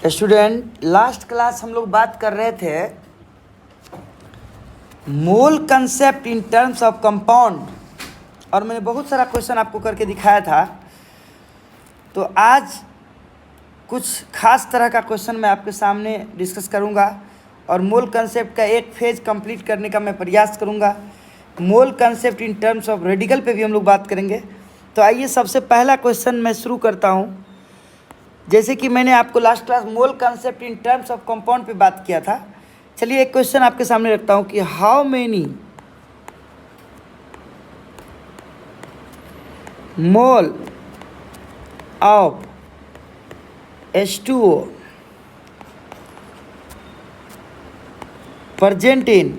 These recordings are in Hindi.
स्टूडेंट, लास्ट क्लास हम लोग बात कर रहे थे मोल concept in terms of compound, और मैंने बहुत सारा क्वेश्चन आपको करके दिखाया था। तो आज कुछ खास तरह का क्वेश्चन मैं आपके सामने डिस्कस करूंगा और मोल कंसेप्ट का एक फेज कंप्लीट करने का मैं प्रयास करूंगा। मोल concept in terms of radical पे भी हम लोग बात करेंगे। तो आइए सबसे पहला क्वेश्चन मैं शुरू करता हूं। जैसे कि मैंने आपको last class mole concept in terms of compound पे बात किया था, चलिए एक क्वेश्चन आपके सामने रखता हूं कि how many mole of H2O present in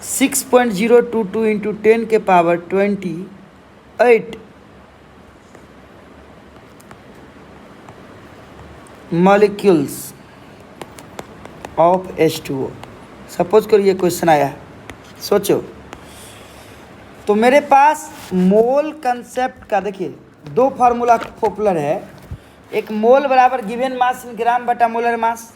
6.022 into 10 के power 28 molecules of H2O। Suppose करो ये क्वेश्चन आया, सोचो। तो मेरे पास मोल कंसेप्ट का देखिए दो फार्मूला पॉपुलर है। एक मोल बराबर गिवन मास इन ग्राम बटा मोलर मास,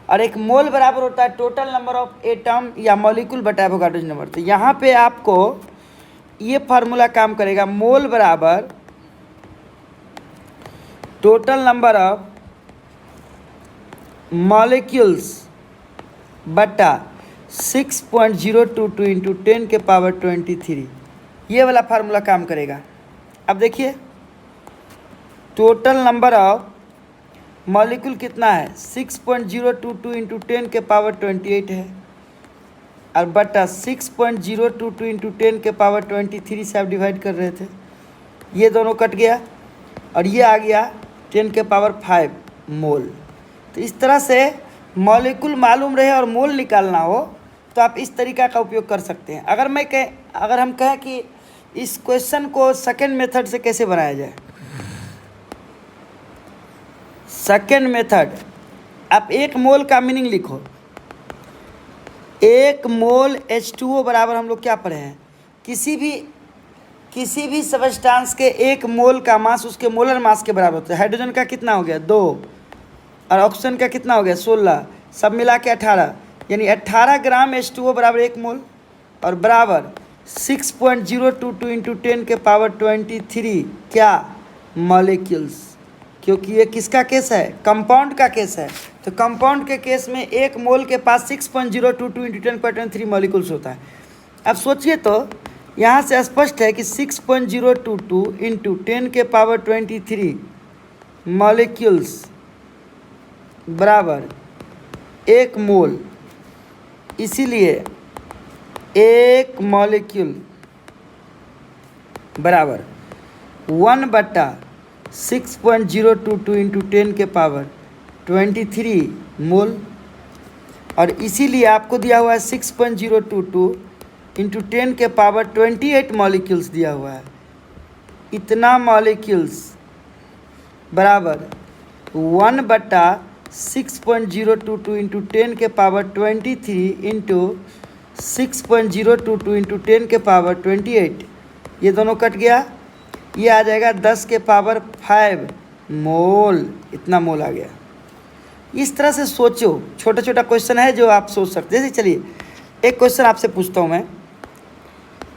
और एक मोल बराबर होता है टोटल नंबर ऑफ एटम या मॉलिक्यूल बटा एवोगाड्रो नंबर। तो यहाँ पे आपको ये फार्मूला काम करेगा, मोल बराबर टोटल नंबर ऑफ मॉलिक्यूल्स बटा 6.022 इंटू 10 के पावर 23। ये वाला फार्मूला काम करेगा। अब देखिए टोटल नंबर ऑफ मॉलिक्यूल कितना है, 6.022 इंटू 10 के पावर 28 है, और बटा 6.022 इंटू 10 के पावर 23 से आप डिवाइड कर रहे थे। ये दोनों कट गया और ये आ गया 10 के पावर 5 मोल। तो इस तरह से मॉलिक्यूल मालूम रहे और मोल निकालना हो तो आप इस तरीका का उपयोग कर सकते हैं। अगर हम कहें कि इस क्वेश्चन को सेकेंड मेथड से कैसे बनाया जाए, सेकेंड मेथड, आप एक मोल का मीनिंग लिखो। एक मोल H2O बराबर हम लोग क्या पढ़े हैं, किसी भी सबस्टांस के एक मोल का मास उसके मोलर मास के बराबर होता है। हाइड्रोजन का कितना हो गया 2, और ऑक्सीजन का कितना हो गया 16, सब मिला के 18, यानी 18 ग्राम H2O बराबर एक मोल, और बराबर 6.022 इंटू 10 के पावर 23 क्या मॉलिक्यूल्स। क्योंकि ये किसका केस है, कंपाउंड का केस है। तो कंपाउंड के केस में एक मोल के पास 6.022 इंटू 10 पावर 23 मॉलिक्यूल्स होता है। अब सोचिए तो यहाँ से स्पष्ट है कि 6.022 इंटू 10 के पावर 23 मॉलिक्यूल्स बराबर एक मोल, इसीलिए एक मॉलिक्यूल बराबर 1 बटा 6.022 इंटू 10 के पावर 23 मोल, और इसीलिए आपको दिया हुआ है 6.022 इंटू 10 के पावर 28 मॉलिक्यूल्स दिया हुआ है। इतना मॉलिक्यूल्स बराबर 1 बटा 6.022 इंटू 10 के पावर 23 इंटू 6.022 इंटू 10 के पावर 28, ये दोनों कट गया, ये आ जाएगा 10 के पावर 5 मोल। इतना मोल आ गया। इस तरह से सोचो, छोटा छोटा क्वेश्चन है जो आप सोच सकते हैं। जैसे चलिए एक क्वेश्चन आपसे पूछता हूँ मैं,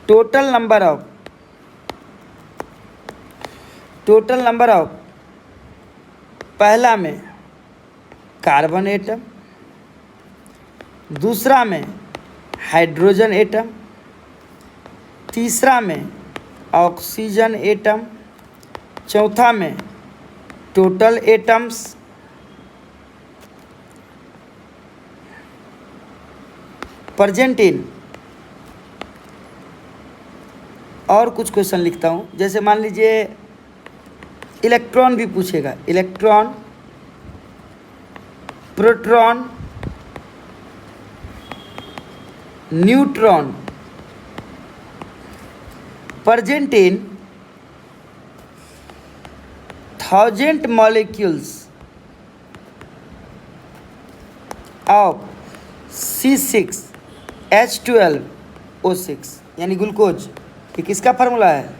टोटल नंबर ऑफ पहला में कार्बन एटम, दूसरा में हाइड्रोजन एटम, तीसरा में ऑक्सीजन एटम, चौथा में टोटल एटम्स, प्रेजेंट इन, और कुछ क्वेश्चन लिखता हूँ। जैसे मान लीजिए इलेक्ट्रॉन भी पूछेगा, electron, proton, neutron, present in 1000 molecules of C6H12O6, यानी ग्लूकोज। ये किसका फार्मूला है,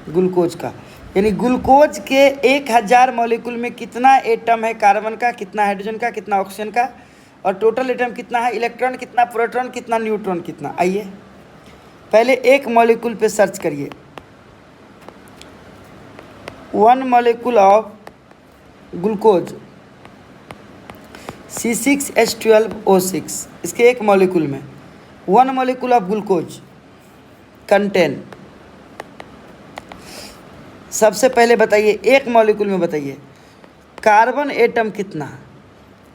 ग्लूकोज का। यानी ग्लूकोज के 1000 मॉलिक्यूल में कितना एटम है कार्बन का, कितना हाइड्रोजन का, कितना ऑक्सीजन का, और टोटल एटम कितना है, इलेक्ट्रॉन कितना, प्रोटॉन कितना, न्यूट्रॉन कितना। आइए पहले एक मॉलिक्यूल पे सर्च करिए। 1 मॉलिक्यूल ऑफ ग्लूकोज C6H12O6, इसके एक मॉलिक्यूल में 1 मॉलिक्यूल ऑफ ग्लूकोज कंटेन। सबसे पहले बताइए एक मॉलिक्यूल में बताइए कार्बन एटम कितना।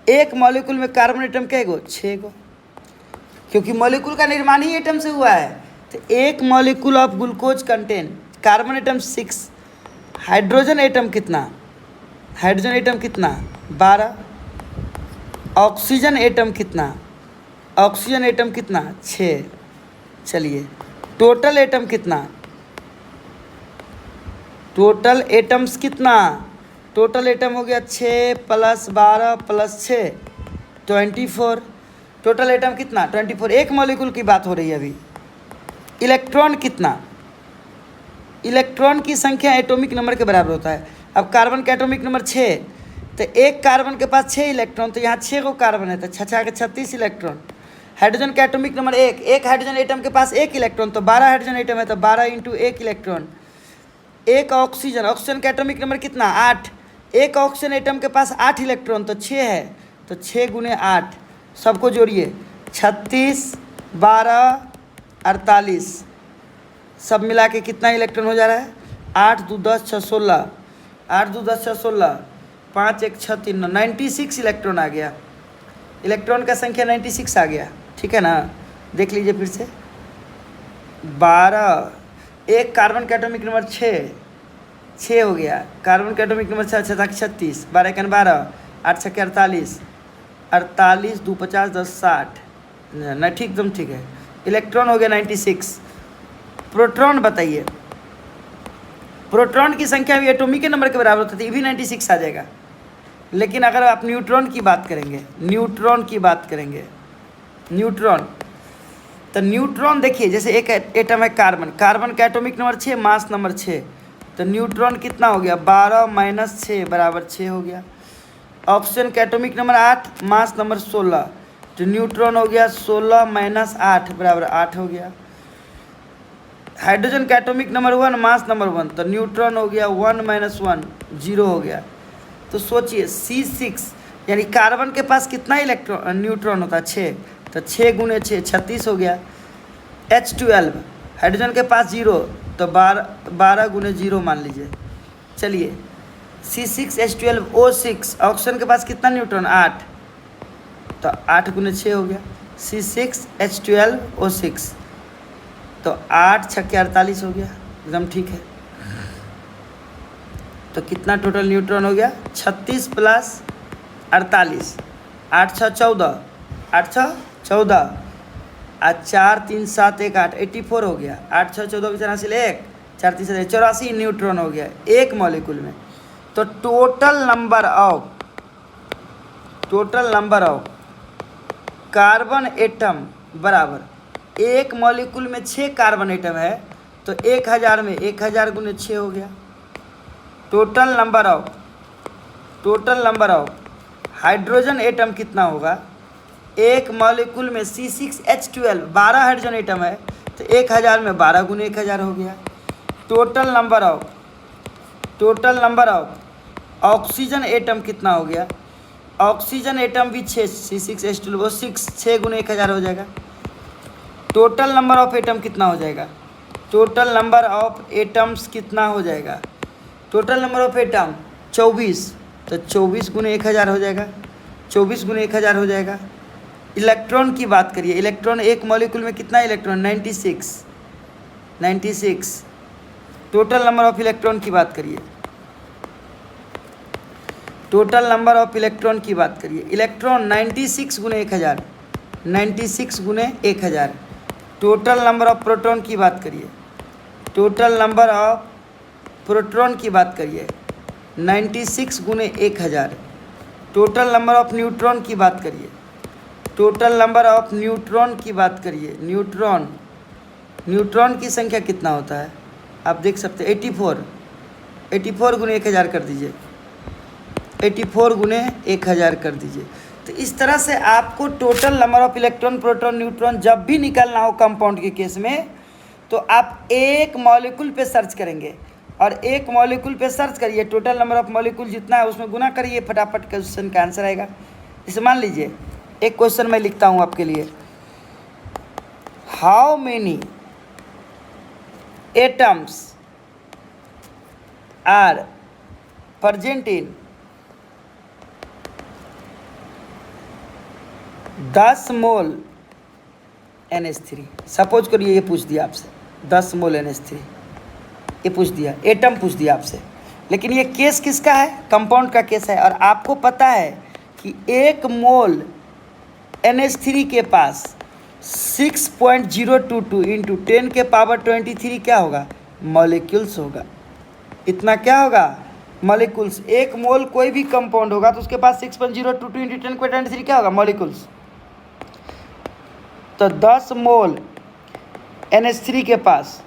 एक मॉलिक्यूल में कार्बन एटम कै गो, 6 गो, क्योंकि मॉलिक्यूल का निर्माण ही एटम से हुआ है। तो एक molecule of glucose contain carbon atom 6, hydrogen atom कितना, हाइड्रोजन एटम कितना 12, ऑक्सीजन एटम कितना, ऑक्सीजन एटम कितना 6। चलिए टोटल एटम कितना, टोटल एटम्स कितना, टोटल एटम हो गया 6 + 12 + 6 24। टोटल एटम कितना 24। एक मॉलिक्यूल की बात हो रही है अभी। इलेक्ट्रॉन कितना, इलेक्ट्रॉन की संख्या एटॉमिक नंबर के बराबर होता है। अब कार्बन का एटॉमिक नंबर 6, तो एक कार्बन के पास 6 इलेक्ट्रॉन, तो यहाँ 6 को कार्बन है तो 6 के 36 इलेक्ट्रॉन। हाइड्रोजन का एटॉमिक नंबर 1, एक हाइड्रोजन एटम के पास 1 इलेक्ट्रॉन, तो 12 हाइड्रोजन एटम है तो 12 × 1 इलेक्ट्रॉन। एक ऑक्सीजन, ऑक्सीजन का एटॉमिक नंबर कितना 8, एक ऑक्सीजन एटम के पास 8 इलेक्ट्रॉन, तो 6 है, तो 6 × 8 सबको जोड़िए 36 12 48, सब मिला के कितना इलेक्ट्रॉन हो जा रहा है 8 × 2 = 10 × 6 = 16, 8 × 2 = 10 × 6 = 16, 5 × 1 = 6 × 3 = 96 इलेक्ट्रॉन आ गया। इलेक्ट्रॉन का संख्या 96 आ गया, ठीक है ना। देख लीजिए फिर से 12, एक कार्बन का एटॉमिक नंबर 6 हो गया, कार्बन का एटॉमिक नंबर 6 6 36, 12 × 12 8 6 48, 48 2 50 10 60, ना ठीक एकदम ठीक है। इलेक्ट्रॉन हो गया 96। प्रोटॉन बताइए, प्रोटॉन की संख्या भी एटॉमिक के नंबर के बराबर होती है, ये भी 96 आ जाएगा। लेकिन अगर आप न्यूट्रॉन की बात करेंगे, न्यूट्रॉन की बात करेंगे, न्यूट्रॉन, तो न्यूट्रॉन देखिए जैसे एक एटम है कार्बन, कार्बन का एटॉमिक नंबर 6, मास नंबर 6, तो न्यूट्रॉन कितना हो गया 12 - 6 = 6 हो गया। ऑक्सीजन का एटॉमिक नंबर 8, मास नंबर 16, तो न्यूट्रॉन हो गया 16 - 8 = 8 हो गया। हाइड्रोजन का एटॉमिक नंबर 1, मास नंबर 1, तो न्यूट्रॉन हो गया 1 - 1 0 हो गया। तो सोचिए C6 यानी कार्बन के पास कितना इलेक्ट्रॉन न्यूट्रॉन होता है 6, तो 6 × 6 36 हो गया। H12 हाइड्रोजन के पास 0, तो 12 × 0 मान लीजिए। चलिए C6H12O6 ऑक्सीजन के पास कितना न्यूट्रॉन 8, तो 8 × 6 हो गया। C6H12O6, तो 8 6 × 48 हो गया, एकदम ठीक है। तो कितना टोटल न्यूट्रॉन हो गया 36 + 48, 8 6 14, 8 6 14, 4 3 7 1 8 84 हो गया। 8 6 14 85 1 4 3 7 84 न्यूट्रॉन हो गया एक मॉलिक्यूल में। तो total number of carbon atom बराबर, एक मॉलिक्यूल में 6 कार्बन एटम है तो 1000 में 1000 × 6 हो गया। Total number of hydrogen atom कितना होगा, एक मॉलिक्यूल में C6H12 12 हाइड्रोजन एटम है तो 1000 में 12 × 1000 हो गया। Total number of oxygen atom कितना हो गया, ऑक्सीजन एटम भी 6, C6H12O6 6 × 1000 हो जाएगा। टोटल नंबर ऑफ एटम कितना हो जाएगा, टोटल नंबर ऑफ एटम्स कितना हो जाएगा, टोटल नंबर ऑफ एटम 24, तो 24 × 1000 हो जाएगा, 24 × 1000 हो जाएगा। इलेक्ट्रॉन की बात करिए, इलेक्ट्रॉन एक मॉलिक्यूल में कितना electron 96। Total number of electron की बात करिए, टोटल नंबर ऑफ इलेक्ट्रॉन की बात करिए, electron 96 × 1000, 96 × 1000। Total number of proton की बात करिए, टोटल नंबर ऑफ प्रोटॉन की बात करिए 96 × 1000। टोटल नंबर ऑफ न्यूट्रॉन की बात करिए, टोटल नंबर ऑफ न्यूट्रॉन की बात करिए, न्यूट्रॉन की संख्या कितना होता है आप देख सकते हैं 84, 84 गुने 1000 कर दीजिए, 84 गुने 1000 कर दीजिए। तो इस तरह से आपको total number of electron, proton, neutron जब भी निकालना हो कंपाउंड के केस में, तो आप एक मॉलिक्यूल पे सर्च करेंगे और एक मॉलिक्यूल पे सर्च करिए, टोटल नंबर ऑफ मॉलिक्यूल जितना है उसमें गुना करिए, फटाफट क्वेश्चन का आंसर आएगा। इसे मान लीजिए एक क्वेश्चन मैं लिखता हूँ आपके लिए, how many atoms are present in 10 mole NH3। Suppose करिए ये पूछ दिया आपसे 10 मोल NH3, ये पूछ दिया, एटम पूछ दिया आपसे, लेकिन ये केस किसका है? कंपाउंड का केस है। और आपको पता है कि 1 मोल NH3 के पास 6.022 इंटू 10 के पावर 23 क्या होगा? मॉलिक्यूल्स होगा। इतना क्या होगा? मॉलिक्यूल्स। 1 मोल कोई भी कंपाउंड होगा तो उसके पास 6.022 इंटू 10 के 23 क्या होगा? मॉलिक्यूल्स। तो 10 मोल NH3 के पास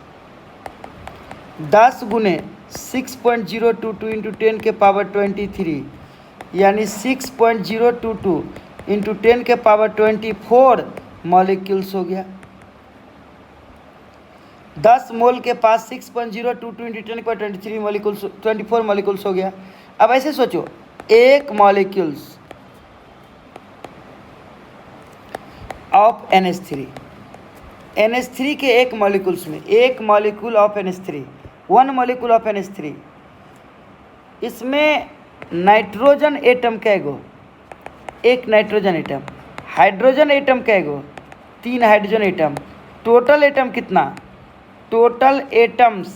10 गुने 6.022 इंटू 10 के पावर 23 यानी 6.022 इंटू 10 के पावर 24 मॉलिक्यूल्स हो गया। 10 मोल के पास 6.022 इंटू 10 के पावर 23 मॉलिक्यूल्स, 24 मॉलिक्यूल्स हो गया। अब ऐसे सोचो, एक मॉलिक्यूल्स ऑफ NH3, NH3 के एक मॉलिक्यूल्स में, एक molecule of NH3, 1 molecule of NH3, इसमें नाइट्रोजन एटम कैगो? एक नाइट्रोजन एटम। हाइड्रोजन एटम कैगो? 3 हाइड्रोजन एटम। टोटल एटम कितना? टोटल एटम्स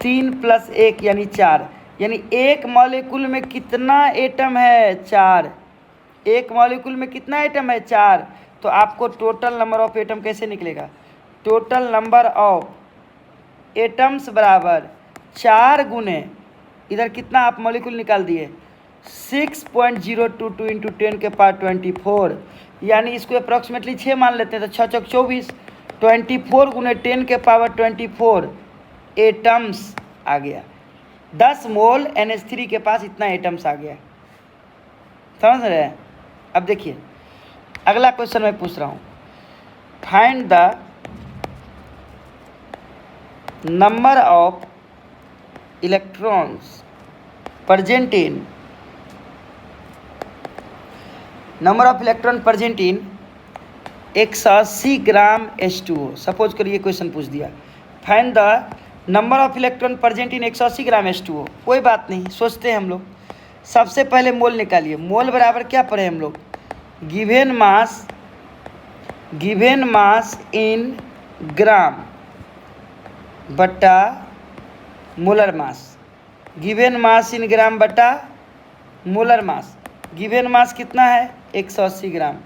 3 + 1 यानी 4। यानी एक मॉलिक्यूल में कितना एटम है? 4। एक मॉलिक्यूल में कितना एटम है? 4। तो आपको टोटल नंबर ऑफ एटम कैसे निकलेगा? टोटल नंबर ऑफ एटम्स बराबर 4 गुने, इधर कितना आप मॉलिक्यूल निकाल दिए? 6.022 इंटू 10 के पावर 24, यानी इसको अप्रॉक्सीमेटली 6 मान लेते हैं तो 6 चौक 24, 24 गुने 10 के पावर 24 एटम्स आ गया। 10 मोल NH3 के पास इतना एटम्स आ गया। समझ रहे हैं? अब देखिए अगला क्वेश्चन मैं पूछ रहा हूँ, find the number of electrons present in, number of electron present in 180 gram H2O। Suppose करिए क्वेश्चन पूछ दिया, find the number of electron present in 180 gram H2O। कोई बात नहीं, सोचते हैं हम लोग। सबसे पहले मोल निकालिए। मोल बराबर क्या पढ़े हम लोग? गिवन मास इन ग्राम बटा मोलर मास। गिवन मास इन ग्राम बटा मोलर मास। गिवन मास कितना है? 180 ग्राम।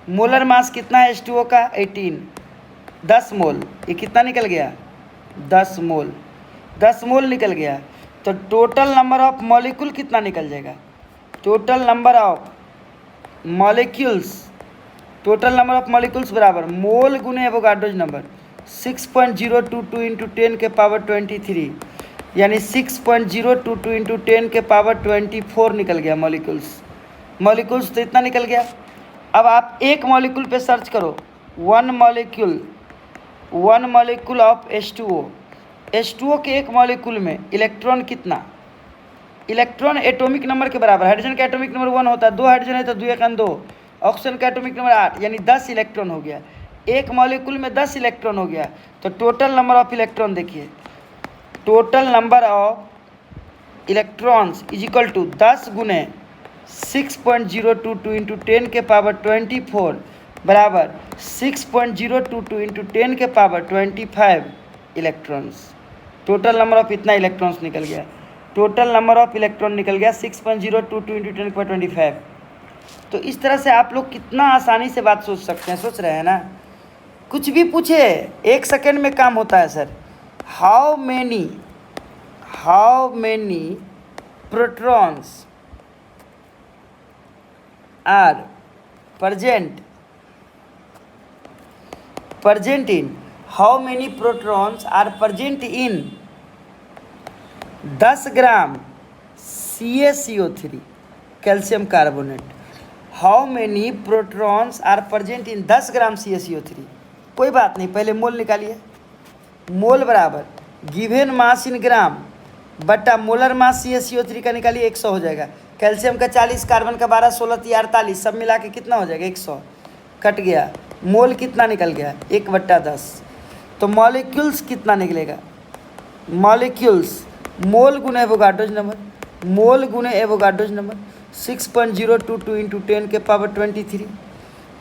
मोलर मास कितना है H2O का? 18। 10 मोल। ये कितना निकल गया? 10 मोल। 10 मोल निकल गया। तो टोटल नंबर ऑफ मॉलिक्यूल कितना निकल जाएगा? Total number of molecules, total number of molecules बराबर मोल गुने एवोगाड्रोज नंबर। 6.022 इंटू 10 के पावर 23 यानी 6.022 इंटू 10 के पावर 24 निकल गया मॉलिक्यूल्स। मॉलिक्यूल्स तो इतना निकल गया। अब आप एक मॉलिक्यूल पे सर्च करो, one molecule of H2O। H2O के एक मॉलिक्यूल में इलेक्ट्रॉन कितना? इलेक्ट्रॉन एटॉमिक नंबर के बराबर। हाइड्रोजन का एटॉमिक नंबर 1 होता है, 2 हाइड्रोजन है तो 2 × 2। ऑक्सीजन का एटॉमिक नंबर 8 यानी 10 इलेक्ट्रॉन हो गया। एक मॉलिक्यूल में 10 इलेक्ट्रॉन हो गया। तो टोटल नंबर ऑफ इलेक्ट्रॉन देखिए, total number of electrons is equal to 10 गुने 6.022 इंटू 10 के पावर 24 बराबर 6.022 इंटू 10 के power 25 electrons. Total number of इतना इलेक्ट्रॉन्स निकल गया। टोटल नंबर ऑफ इलेक्ट्रॉन निकल गया 6.022 इंटू 10 के पावर 25। तो इस तरह से आप लोग कितना आसानी से बात सोच सकते हैं, सोच रहे हैं ना? कुछ भी पूछे 1 सेकेंड में काम होता है sir. How many protons are present in, how many protons are present in 10 gram CaCO3 calcium carbonate. How many protons are present in 10 gram CaCO3? कोई बात नहीं, पहले मोल निकालिए। मोल बराबर गिवन मास इन ग्राम बटा मोलर मास CaCO3 का निकालिए, 100 हो जाएगा। कैल्शियम का 40, कार्बन का 12, 16 3 48, सब मिला के कितना हो जाएगा? 100 कट गया। मोल कितना निकल गया? 1/10। तो मॉलिक्यूल्स कितना निकलेगा? मॉलिक्यूल्स मोल गुने एवोगाड्रोज नंबर, मोल गुने एवोगाड्रोज नंबर 6.022 इंटू 10 के पावर 23,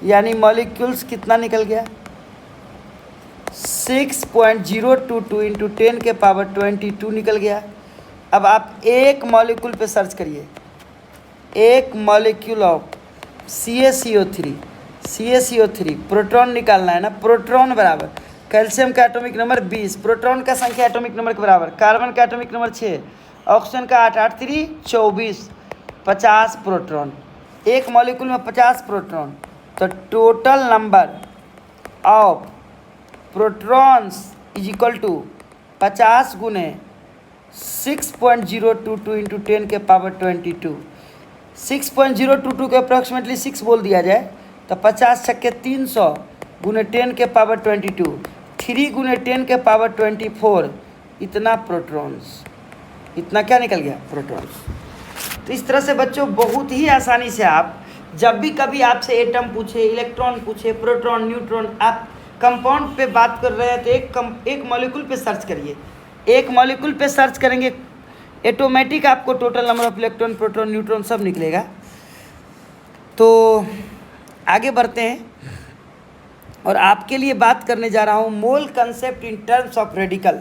यानी मॉलिक्यूल्स कितना निकल गया? 6.022 इंटू 10 के पावर 22 निकल गया। अब आप एक मॉलिक्यूल पे सर्च करिए, एक मॉलिक्यूल ऑफ CaCO3 प्रोटॉन निकालना है ना। प्रोटॉन बराबर कैल्शियम का एटॉमिक नंबर 20, प्रोटॉन का संख्या एटॉमिक नंबर के बराबर, कार्बन का एटॉमिक नंबर 6, ऑक्सीजन का 8, 8 3 24, 50 प्रोटॉन। एक मॉलिक्यूल में 50 प्रोटॉन, तो total number of protons is equal to 50 गुने 6.022 इंटू 10 के पावर 22। 6.022 के अप्रॉक्सीमेटली 6 बोल दिया जाए तो 50 छक्के 300 गुने 10 के पावर 22, 3 गुने 10 के पावर 24, इतना प्रोटॉन्स, इतना क्या निकल गया? प्रोटॉन्स। तो इस तरह से बच्चों बहुत ही आसानी से आप जब भी कभी आपसे एटम पूछे, इलेक्ट्रॉन पूछे, प्रोटॉन, न्यूट्रॉन, आप कंपाउंड पे बात कर रहे हैं तो एक मॉलिक्यूल पे सर्च करिए। एक मॉलिक्यूल पे सर्च करेंगे, ऑटोमेटिक आपको total number of electron, proton, neutron सब निकलेगा। तो आगे बढ़ते हैं और आपके लिए बात करने जा रहा हूँ मोल concept in terms of radical.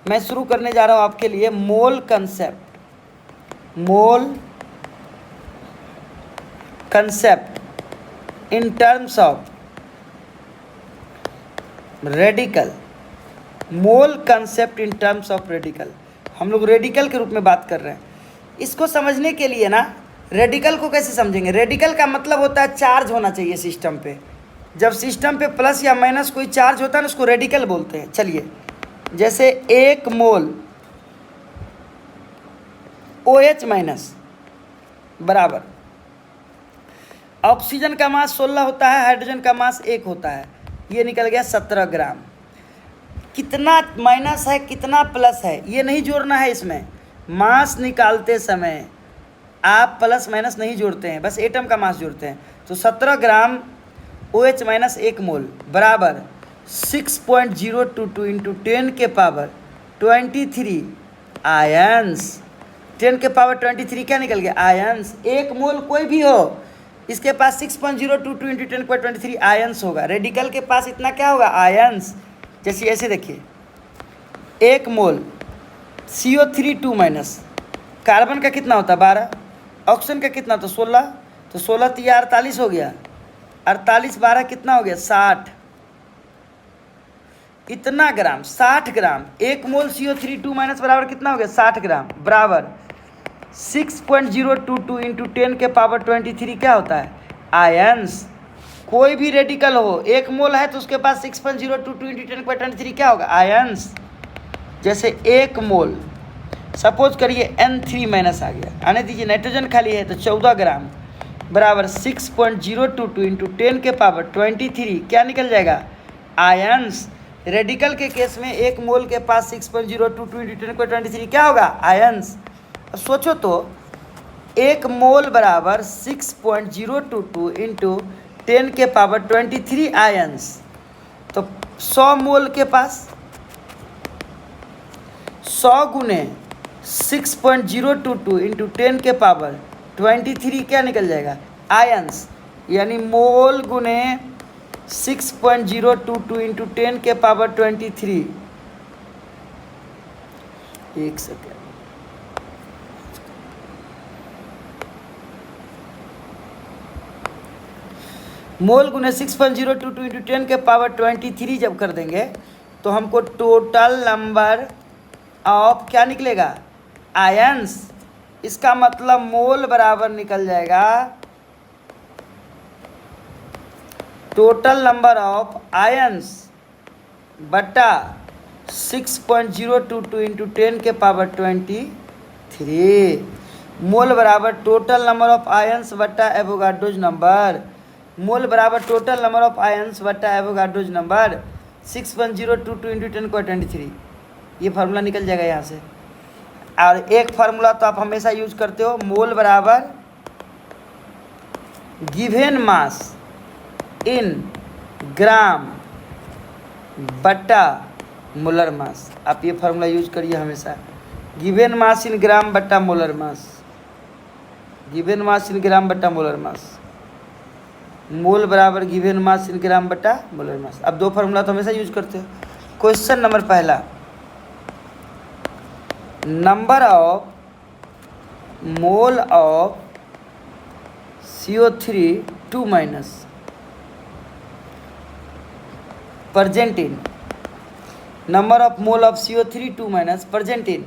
मैं शुरू करने जा रहा हूँ आपके लिए मोल concept, mole concept in terms of radical. Mole concept in terms of radical, हम लोग रेडिकल के रूप में बात कर रहे हैं। इसको समझने के लिए ना, रेडिकल को कैसे समझेंगे? रेडिकल का मतलब होता है चार्ज होना चाहिए सिस्टम पे। जब सिस्टम पे प्लस या माइनस कोई चार्ज होता है ना, उसको रेडिकल बोलते हैं। चलिए, जैसे 1 मोल OH माइनस बराबर ऑक्सीजन का मास 16 होता है, हाइड्रोजन का मास 1 होता है, ये निकल गया 17 ग्राम। कितना माइनस है कितना प्लस है ये नहीं जोड़ना है इसमें। मास निकालते समय आप प्लस माइनस नहीं जोड़ते हैं, बस एटम का मास जोड़ते हैं। तो 17 ग्राम OH माइनस 1 मोल बराबर 6.022 इंटू 10 के पावर 23 आयंस। 10 के पावर 23 क्या निकल गया? आयंस। एक मोल कोई भी हो, इसके पास 6.022 इंटू 10 के पावर 23 आयंस होगा। रेडिकल के पास इतना क्या होगा? आयंस। जैसे ऐसे देखिए, 1 मोल CO3 2 माइनस, कार्बन का कितना होता है? 12, ऑक्सीजन का कितना होता? 16, तो 16 3 48 हो गया, 48 12 कितना हो गया? 60। इतना ग्राम, 60 ग्राम। 1 मोल CO3 2 माइनस बराबर कितना हो गया? 60 ग्राम बराबर 6.022 इंटू 10 के पावर 23 क्या होता है? आयंस। कोई भी रेडिकल हो, 1 मोल है तो उसके पास 6.022 इंटू 10 के पावर 23 क्या होगा? आयंस। जैसे 1 मोल सपोज करिए N3 माइनस आ गया, आने दीजिए, नाइट्रोजन खाली है तो 14 ग्राम बराबर 6.022 इंटू 10 के पावर 23 क्या निकल जाएगा? आयंस। रेडिकल के केस में 1 मोल के पास 6.022 इंटू 10 के पावर 23 क्या होगा? आयंस। अब सोचो तो, 1 मोल बराबर 6.022 इंटू 10 के पावर 23 आयंस, तो 100 मोल के पास 100 गुने 6.022 इंटू 10 के पावर 23 क्या निकल जाएगा? आयंस। यानी मोल गुने 6.022 इंटू 10 के पावर 23। एक सेकेंड, मोल गुने 6.022 इंटू 10 के पावर 23 जब कर देंगे तो हमको टोटल नंबर ऑफ क्या निकलेगा? आयंस। इसका मतलब मोल बराबर निकल जाएगा टोटल नंबर ऑफ आयंस बटा 6.022 इंटू 10 के पावर 23 मोल बराबर टोटल नंबर ऑफ आयंस बट्टा एवोगाड्रोज नंबर। मोल बराबर टोटल नंबर ऑफ आयंस बट्टा एवोगाड्रोज नंबर 6.022 इंटू 10 को 23। ये फार्मूला निकल जाएगा यहाँ से। और एक फार्मूला तो आप हमेशा यूज करते हो, मोल बराबर गिवन मास इन ग्राम बट्टा मोलर मास। आप ये फार्मूला यूज करिए हमेशा, गिवन मास इन ग्राम बट्टा मोलर मास, गिवन मास इन ग्राम बट्टा मोलर मास। मोल बराबर गिवन मास इन ग्राम बट्टा मोलर मास। अब दो फार्मूला तो हमेशा यूज करते हो। क्वेश्चन नंबर पहला, number of mole of CO3 2 minus present in, number of mole of CO3 2 minus present in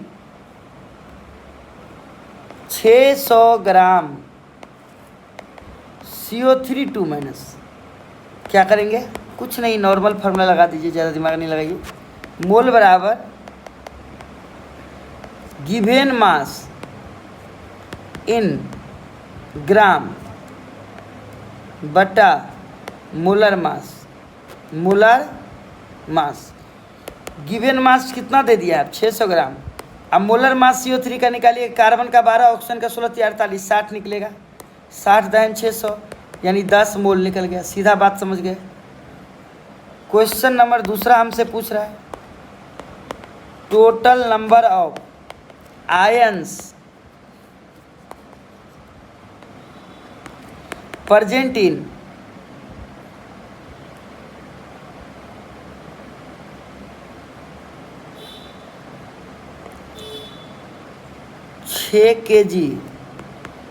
600 gram CO3 2 minus. क्या करेंगे? कुछ नहीं, नॉर्मल फार्मूला लगा दीजिए, ज़्यादा दिमाग नहीं लगाइए। मोल बराबर गिवन मास इन ग्राम बटा molar mass, molar mass. Given mass कितना दे दिया आप? 600 ग्राम। अब मोलर मास CO3 का निकालिए, कार्बन का 12, ऑक्सीजन का 16, 48, 60 निकलेगा। 60 दाइन 600 यानी 10 मोल निकल गया। सीधा बात समझ गए। क्वेश्चन नंबर दूसरा हमसे पूछ रहा है, total number of ions present in kg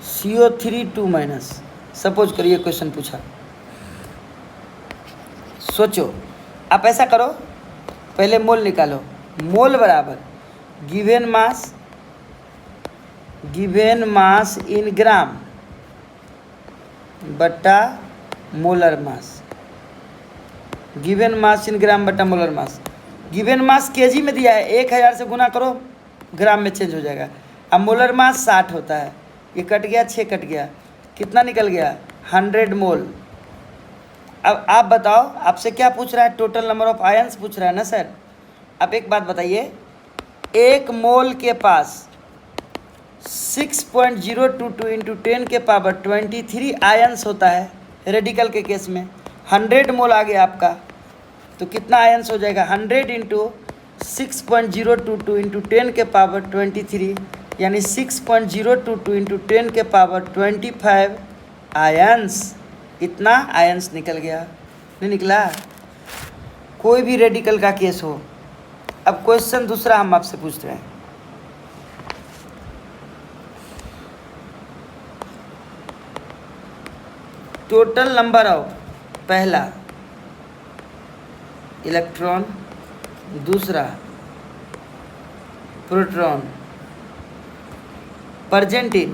CO3 2 minus. Suppose करिए क्वेश्चन पूछा, सोचो। आप ऐसा करो, पहले मोल निकालो। मोल बराबर गिवन मास इन ग्राम बट्टा मोलर मास, गिवन मास इन ग्राम बट्टा molar mass. Given mass KG में दिया है, 1000 से गुना करो, ग्राम में चेंज हो जाएगा। अब मोलर मास 60 होता है, ये कट गया, 6 कट गया, कितना निकल गया? 100 मोल। अब आप बताओ, आपसे क्या पूछ रहा है? टोटल नंबर ऑफ आयंस पूछ रहा है ना सर। अब एक बात बताइए, एक मोल के पास 6.022 इंटू 10 के पावर 23 आयंस होता है रेडिकल के केस में। 100 मोल आ गया आपका, तो कितना आयंस हो जाएगा? 100 इंटू 6.022 इंटू 10 के पावर 23 यानी 6.022 इंटू 10 के पावर 25 आयंस। इतना आयंस निकल गया, नहीं निकला? कोई भी रेडिकल का केस हो। अब क्वेश्चन दूसरा हम आपसे पूछ रहे हैं, टोटल नंबर ऑफ, पहला इलेक्ट्रॉन, दूसरा proton, present in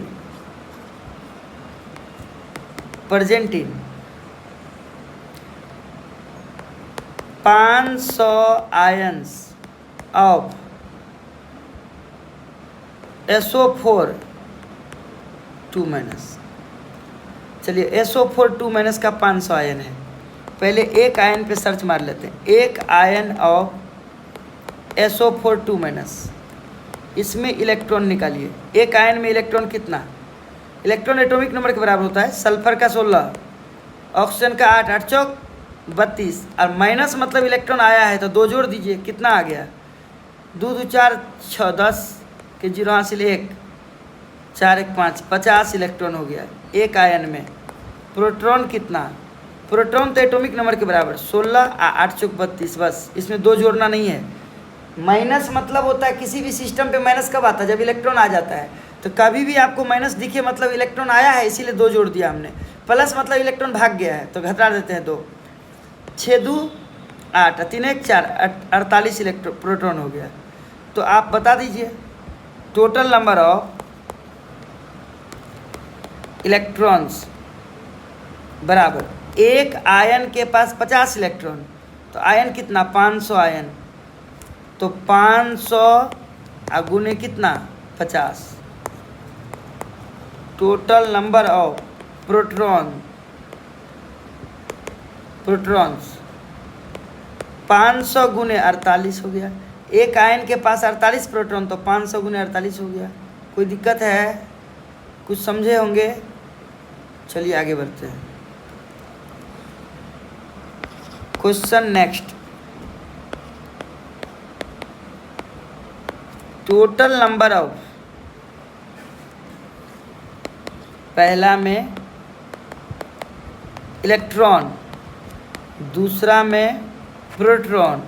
500 ions of SO4 2 minus. चलिए, SO4 2 माइनस का 500 आयन है। पहले एक आयन पे सर्च मार लेते हैं। एक आयन ऑफ SO4 2 माइनस, इसमें इलेक्ट्रॉन निकालिए। एक आयन में इलेक्ट्रॉन कितना? इलेक्ट्रॉन एटॉमिक नंबर के बराबर होता है। सल्फर का 16, ऑक्सीजन का 8, 8 चौक 32, और माइनस मतलब इलेक्ट्रॉन आया है तो 2 जोड़ दीजिए, कितना आ गया? 2 2 4 6 10 के 0 हासिल 1, 4 1 5, 50 इलेक्ट्रॉन हो गया एक आयन में। प्रोटॉन कितना? प्रोटॉन तो एटॉमिक नंबर के बराबर 16, 8 चौक 32, बस इसमें 2 जोड़ना नहीं है। माइनस मतलब होता है, किसी भी सिस्टम पे माइनस कब आता है? जब इलेक्ट्रॉन आ जाता है। तो कभी भी आपको माइनस दिखे मतलब इलेक्ट्रॉन आया है, इसीलिए 2 जोड़ दिया हमने। प्लस मतलब इलेक्ट्रॉन भाग गया है, तो घटा देते हैं 2। 6 2 8, 3 1 4, 48 इलेक्ट्रॉन प्रोटॉन हो गया। तो आप बता दीजिए टोटल नंबर ऑफ इलेक्ट्रॉन्स बराबर एक आयन के पास 50 इलेक्ट्रॉन, तो आयन कितना? 500 आयन। तो 500 गुने कितना 50। टोटल नंबर ऑफ प्रोटॉन्स 500 गुने 48 हो गया। एक आयन के पास 48 प्रोटॉन, तो 500 गुने 48 हो गया। कोई दिक्कत है? कुछ समझे होंगे? चलिए आगे बढ़ते हैं। Question next. Total number of, पहला में इलेक्ट्रॉन, दूसरा में प्रोटॉन,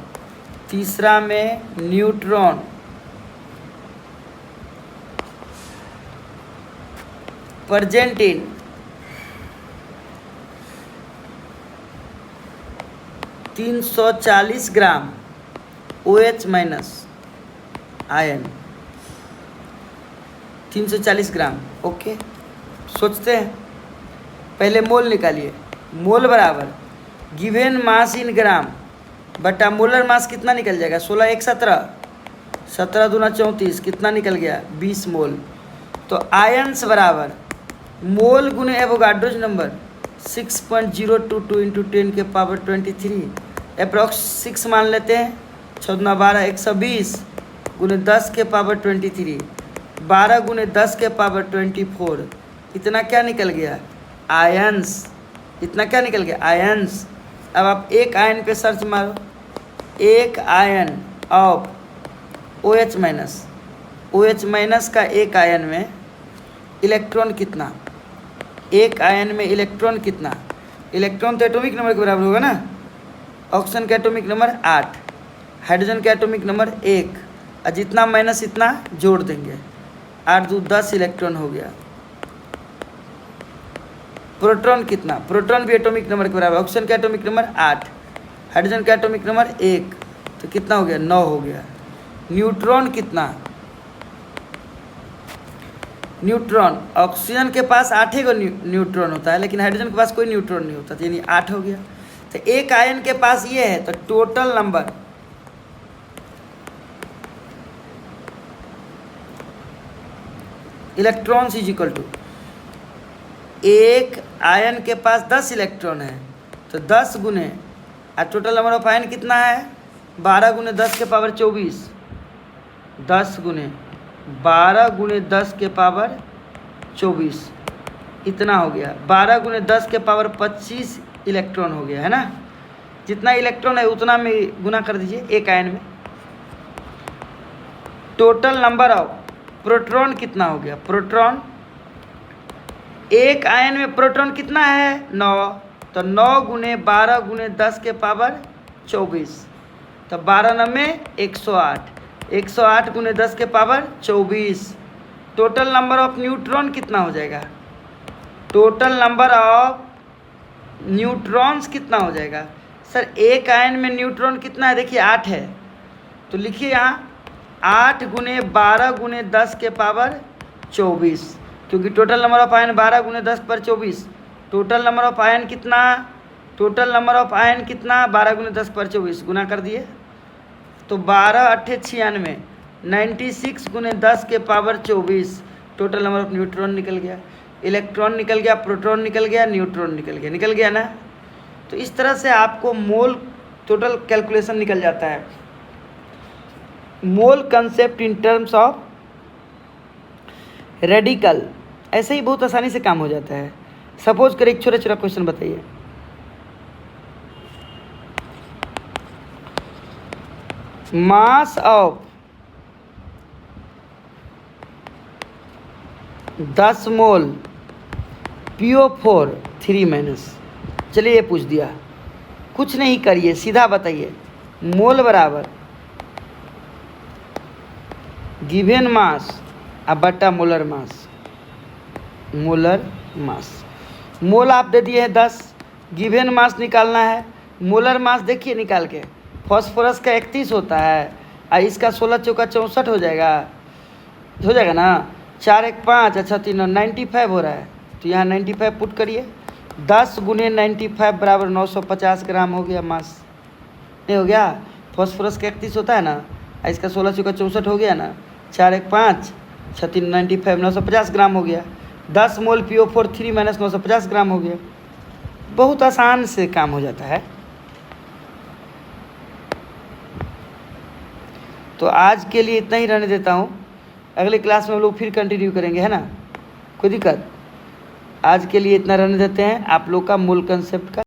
तीसरा में neutron, present in 340 gram OH minus ion, 340 gram. Okay, सोचते हैं। पहले मोल निकालिए। मोल बराबर गिवन मास इन ग्राम बटा मोलर मास कितना निकल जाएगा? 16 1 17, 17 दूना 34, कितना निकल गया? 20 मोल। तो आयंस बराबर मोल गुने एवोगाड्रोज नंबर 6.022 इंटू 10 के पावर 23, अप्रॉक्स 6 मान लेते हैं। 6 दूना 12, 120 गुने 10 के पावर 23, 12 गुने 10 के पावर 24। इतना क्या निकल गया? आयंस। इतना क्या निकल गया? आयंस। अब आप एक आयन पे सर्च मारो। एक ion of OH minus, OH minus का एक आयन में इलेक्ट्रॉन कितना? एक आयन में इलेक्ट्रॉन कितना? इलेक्ट्रॉन तो एटॉमिक नंबर के बराबर होगा ना। ऑक्सीजन का एटॉमिक नंबर 8, हाइड्रोजन का एटॉमिक नंबर 1, और जितना माइनस इतना जोड़ देंगे, 8 2 10 इलेक्ट्रॉन हो गया। प्रोटॉन कितना? प्रोटॉन भी एटॉमिक नंबर के बराबर। ऑक्सीजन का एटॉमिक नंबर 8, हाइड्रोजन का एटॉमिक नंबर 1, तो कितना हो गया? 9 हो गया। न्यूट्रॉन कितना? न्यूट्रॉन, ऑक्सीजन के पास 8 ही न्यूट्रॉन होता है, लेकिन हाइड्रोजन के पास कोई न्यूट्रॉन नहीं होता, तो यानी 8 हो गया। तो एक आयन के पास ये है, तो total number electrons is equal to, एक आयन के पास 10 इलेक्ट्रॉन है, तो 10 गुने, और टोटल नंबर ऑफ आयन कितना है? 12 गुने 10 के पावर 24, 10 गुने 12 गुने 10 के पावर 24, इतना हो गया। 12 गुने 10 के पावर 25 इलेक्ट्रॉन हो गया, है ना। जितना इलेक्ट्रॉन है उतना में गुना कर दीजिए एक आयन में। टोटल नंबर ऑफ प्रोटॉन कितना हो गया? प्रोटॉन, एक आयन में प्रोटॉन कितना है? 9, तो 9 गुने 12 गुने 10 के पावर 24, तो 12 9 में 108, 108 गुने 10 के power 24। Total number of neutron कितना हो जाएगा? टोटल नंबर ऑफ न्यूट्रॉन्स कितना हो जाएगा? सर एक आयन में न्यूट्रॉन कितना है? देखिए 8 है, तो लिखिए यहाँ 8 गुने 12 गुने 10 के पावर 24, क्योंकि टोटल नंबर ऑफ आयन 12 गुने 10 पर 24। टोटल नंबर ऑफ आयन कितना? टोटल नंबर ऑफ आयन कितना? 12 गुने 10 पर 24, गुना कर दिए, तो 12 8 96, 96 गुने 10 के power 24। Total number of neutron निकल गया, इलेक्ट्रॉन निकल गया, प्रोटॉन निकल गया, न्यूट्रॉन निकल गया ना। तो इस तरह से आपको मोल टोटल कैलकुलेशन निकल जाता है। मोल concept in terms of radical, ऐसे ही बहुत आसानी से काम हो जाता है। सपोज करें एक छोटा छोटा क्वेश्चन बताइए। मास ऑफ 10 मोल PO4 3-, चलिए ये पूछ दिया, कुछ नहीं करिए, सीधा बताइए। मोल बराबर गिवन मास अब बटा मोलर मास, मोलर मास। मोल आप दे दिए हैं 10, गिवन मास निकालना है। मोलर मास देखिए निकाल के, फॉस्फोरस का 31 होता है, और इसका 16 चौका 64 हो जाएगा ना। 4 1 5, अच्छा 3 95 हो रहा है, तो यहाँ 95 पुट करिए। 10 गुने 95 बराबर 950 ग्राम हो गया मास। नहीं हो गया? फॉस्फोरस का 31 होता है ना, इसका 16 चौका 64 हो गया ना, 4 1 5, 6 3 95, 950 ग्राम हो गया। 10 मोल PO4 3 माइनस 950 ग्राम हो गया। बहुत आसान से काम हो जाता है। तो आज के लिए इतना ही रहने देता हूँ, अगले क्लास में हम लोग फिर कंटिन्यू करेंगे, है ना, कोई दिक्कत। आज के लिए इतना रहने देते हैं, आप लोग का मूल कंसेप्ट का